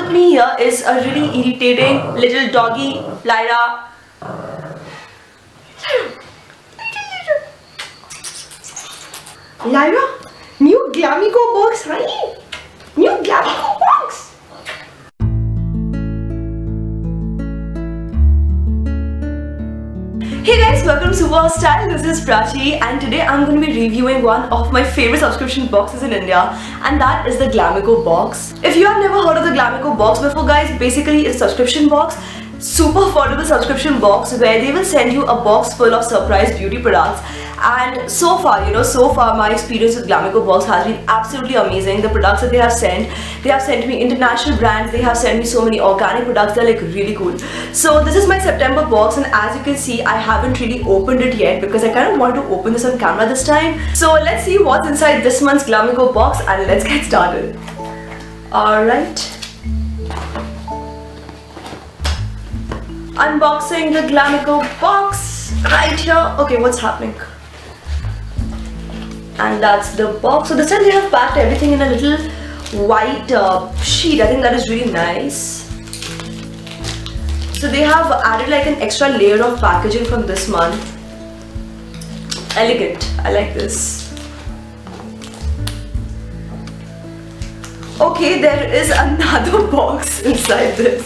with me here is a really irritating little doggy, Lyra. Lyra, new Glamigo box, honey. New Glamigo box. Hey guys, welcome to Super Style. This is Prachi and today I'm going to be reviewing one of my favorite subscription boxes in India, and that is the Glamigo box. If you have never heard of the Glamigo box before guys, basically it's a subscription box, super affordable subscription box where they will send you a box full of surprise beauty products. And so far my experience with Glamigo box has been absolutely amazing. The products that they have sent me international brands, they have sent me so many organic products. They're like really cool. So this is my September box, and as you can see I haven't really opened it yet because I kind of want to open this on camera this time. So let's see what's inside this month's Glamigo box and let's get started. Alright, unboxing the Glamigo box right here. Okay, what's happening? And that's the box. So this time they have packed everything in a little white sheet. I think that is really nice. So they have added like an extra layer of packaging from this month. Elegant. I like this. Okay, there is another box inside this.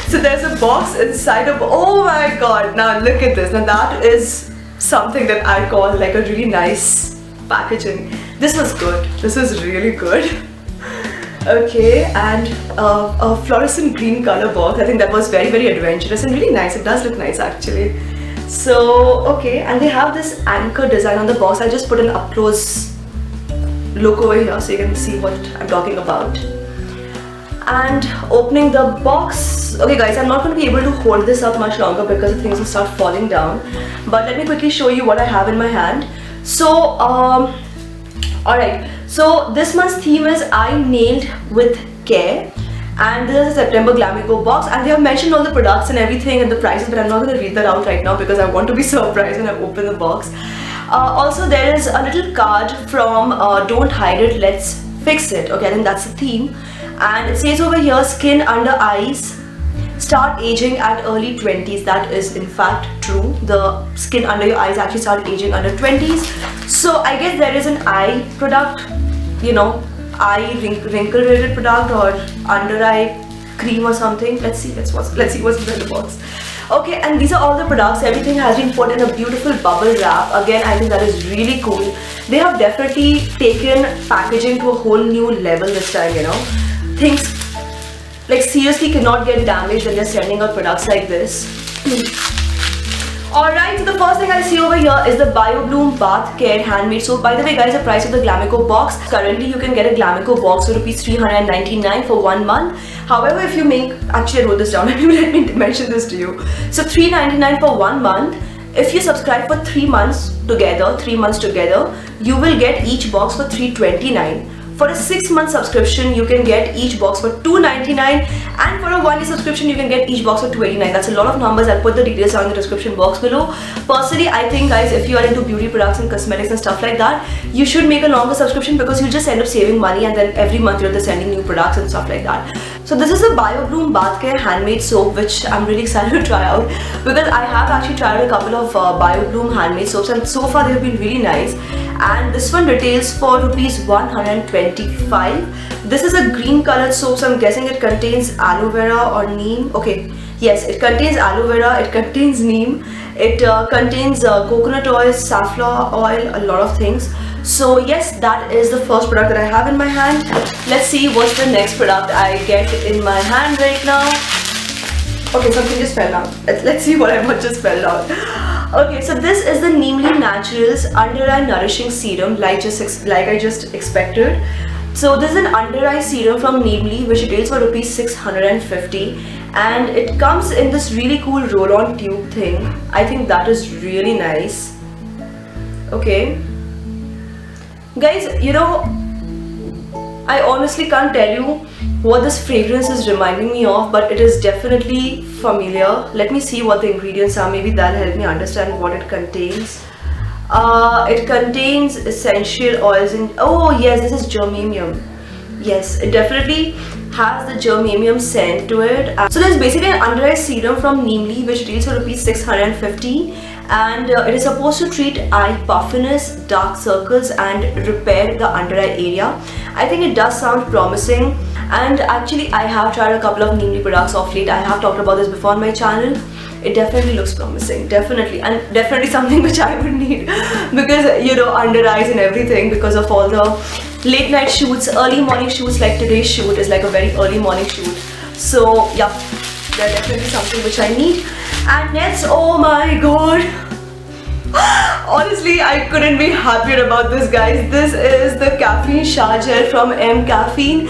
So there's a box inside of, oh my god, now look at this. Now that is something that I call like a really nice packaging. This was good. This was really good. Okay, and a fluorescent green color box. I think that was very adventurous and really nice. It does look nice actually. So okay, and they have this anchor design on the box. I just put an up close look over here so you can see what I'm talking about. And opening the box. Okay guys, I'm not going to be able to hold this up much longer because the things will start falling down, but let me quickly show you what I have in my hand. So alright, so this month's theme is I Nailed with Care, and this is a September Glamigo box, and they have mentioned all the products and everything and the prices, but I'm not going to read that out right now because I want to be surprised when I open the box. Also there is a little card from Don't Hide It, Let's Fix It. Okay, I think that's the theme, and it says over here, skin under eyes start aging at early 20s. That is in fact true. The skin under your eyes actually start aging under 20s. So I guess there is an eye product, you know, eye wrinkle related product or under eye cream or something. Let's see what's inside the box. Okay, and these are all the products. Everything has been put in a beautiful bubble wrap. Again, I think that is really cool. They have definitely taken packaging to a whole new level this time, you know. Things like seriously cannot get damaged when they're sending out products like this. Alright, so the first thing I see over here is the BioBloom Bath Care Handmade Soap. By the way guys, the price of the Glamigo box, currently you can get a Glamigo box for rupees 399 for 1 month. However, if you make, actually I wrote this down, let me mention this to you. So 399 for 1 month. If you subscribe for 3 months together, you will get each box for 329. For a 6-month subscription, you can get each box for 299, and for a 1-year subscription, you can get each box for 289. That's a lot of numbers. I'll put the details down in the description box below. Personally, I think guys, if you are into beauty products and cosmetics and stuff like that, you should make a longer subscription because you just end up saving money, and then every month you're sending new products and stuff like that. So this is a BioBloom Bath Care Handmade Soap, which I'm really excited to try out because I have actually tried a couple of BioBloom handmade soaps, and so far they have been really nice. And this one retails for rupees 125. This is a green colored soap, so I'm guessing it contains aloe vera or neem. Okay, yes, it contains aloe vera, it contains neem, it contains coconut oil, safflower oil, a lot of things. So yes, that is the first product that I have in my hand. Let's see what's the next product I get in my hand right now. Okay, something just fell down. Let's see what just fell down. Okay, so this is the Neemly Naturals Under Eye Nourishing Serum, like I just expected. So this is an under eye serum from Neemly, which retails for rupees 650, and it comes in this really cool roll-on tube thing. I think that is really nice. Okay, guys, you know, I honestly can't tell you what this fragrance is reminding me of, but it is definitely familiar. Let me see what the ingredients are. Maybe that'll help me understand what it contains. It contains essential oils and oh yes, this is germanium. Yes, it definitely has the germanium scent to it. So there's basically an under eye serum from Neemly which retails for rupees 650, and it is supposed to treat eye puffiness, dark circles and repair the under eye area. I think it does sound promising, and actually I have tried a couple of Neemly products of late. I have talked about this before on my channel. It definitely looks promising, definitely, and definitely something which I would need because, you know, under eyes and everything, because of all the late night shoots, early morning shoots, like today's shoot is like a very early morning shoot. So yeah, they're definitely something which I need. And next, oh my god, honestly I couldn't be happier about this, guys. This is the caffeine shower gel from M Caffeine.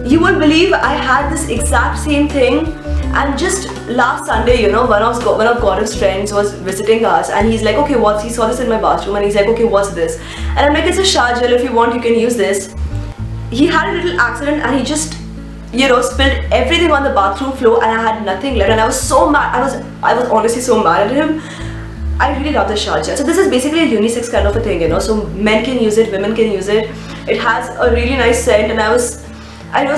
You won't believe I had this exact same thing, and just last Sunday, you know, one of Gaurav's friends was visiting us, and he's like, okay, he saw this in my bathroom, and he's like, okay, what's this? And I'm like, it's a shower gel, if you want you can use this. He had a little accident and he just, you know, spilled everything on the bathroom floor, and I had nothing left, and I was so mad. I was honestly so mad at him. I really love the shower gel. So this is basically a unisex kind of a thing, you know, so men can use it, women can use it. It has a really nice scent, and I was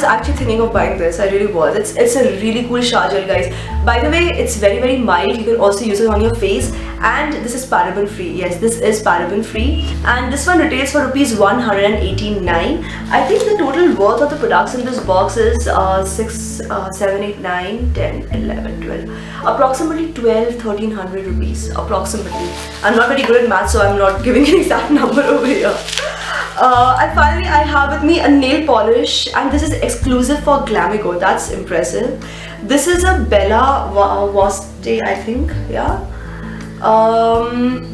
actually thinking of buying this. I really was. It's a really cool shower gel, guys. By the way, it's very mild. You can also use it on your face, and this is paraben free. Yes, this is paraben free, and this one retails for rupees 189. I think the total worth of the products in this box is 6, 7, 8, 9, 10, 11, 12, approximately 1300 rupees, approximately. I'm not very good at math, so I'm not giving an exact number over here. And finally I have with me a nail polish, and this is exclusive for Glamigo. That's impressive. This is a Bella Voste, I think, yeah.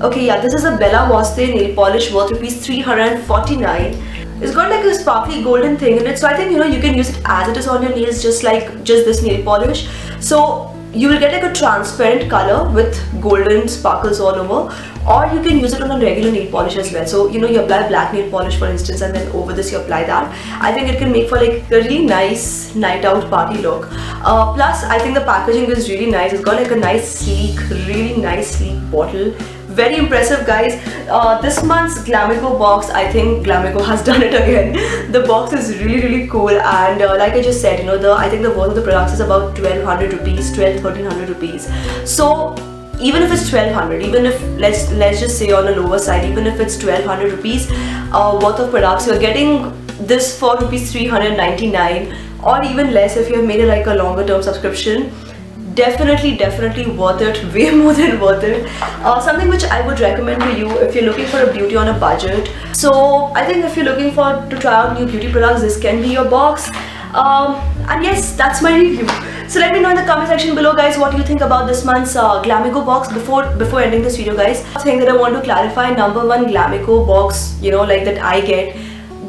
Okay, yeah, this is a Bella Voste nail polish worth rupees 349. It's got like a sparkly golden thing in it, so I think, you know, you can use it as it is on your nails, just this nail polish. So you will get like a transparent color with golden sparkles all over, or you can use it on a regular nail polish as well. So, you know, you apply black nail polish for instance, and then over this you apply that. I think it can make for like a really nice night out party look. Plus I think the packaging is really nice. It's got like a nice sleek, really nice sleek bottle. Very impressive, guys. This month's Glamigo box, I think Glamigo has done it again. The box is really cool, and like I just said, you know, I think the worth of the products is about 1200 rupees, 1300 rupees. So even if it's 1200, even if let's just say on the lower side, even if it's 1200 rupees worth of products, you're getting this for rupees 399, or even less if you have made it like a longer term subscription. Definitely worth it, way more than worth it. Something which I would recommend to you if you're looking for a beauty on a budget. So I think if you're looking to try out new beauty products, this can be your box. And yes, that's my review. So let me know in the comment section below, guys, what you think about this month's Glamigo box. Before ending this video, guys, thing that I want to clarify: number one Glamigo box, you know, like that I get,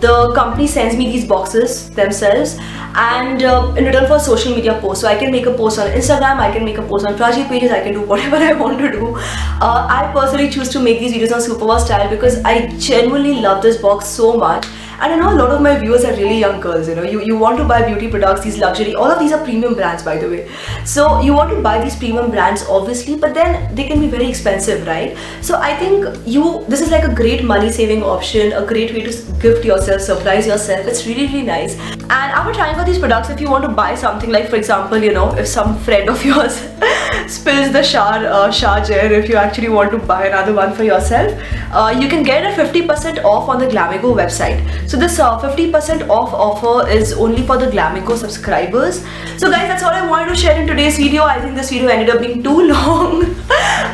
the company sends me these boxes themselves, and in return for a social media post. So I can make a post on Instagram, I can make a post on Prachi pages, I can do whatever I want to do. I personally choose to make these videos on Superpower Style because I genuinely love this box so much. And I know a lot of my viewers are really young girls, you know, you want to buy beauty products, these luxury, all of these are premium brands, by the way. So you want to buy these premium brands obviously, but then they can be very expensive, right? So I think this is like a great money saving option, a great way to gift yourself, surprise yourself. It's really nice. And after trying out these products, if you want to buy something, like for example, you know, if some friend of yours spills the shower gel, if you actually want to buy another one for yourself, you can get a 50% off on the Glamigo website. So this 50% off offer is only for the Glamigo subscribers. So guys, that's all I wanted to share in today's video. I think this video ended up being too long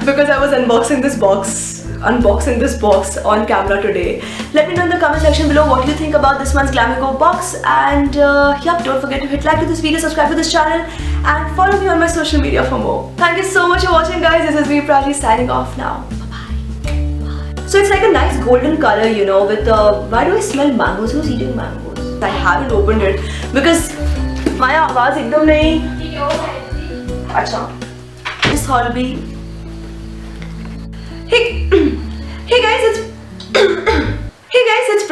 because I was unboxing this box on camera today. Let me know in the comment section below what you think about this month's Glamigo box, and yeah, don't forget to hit like to this video, subscribe to this channel, and follow me on my social media for more. Thank you so much for watching, guys. This is me, Prachi, signing off now. So it's like a nice golden color, you know, with why do I smell mangoes? Who's eating mangoes? I haven't opened it because my आवाज एकदम नहीं अच्छा this Holby. Hey guys, it's hey guys, it's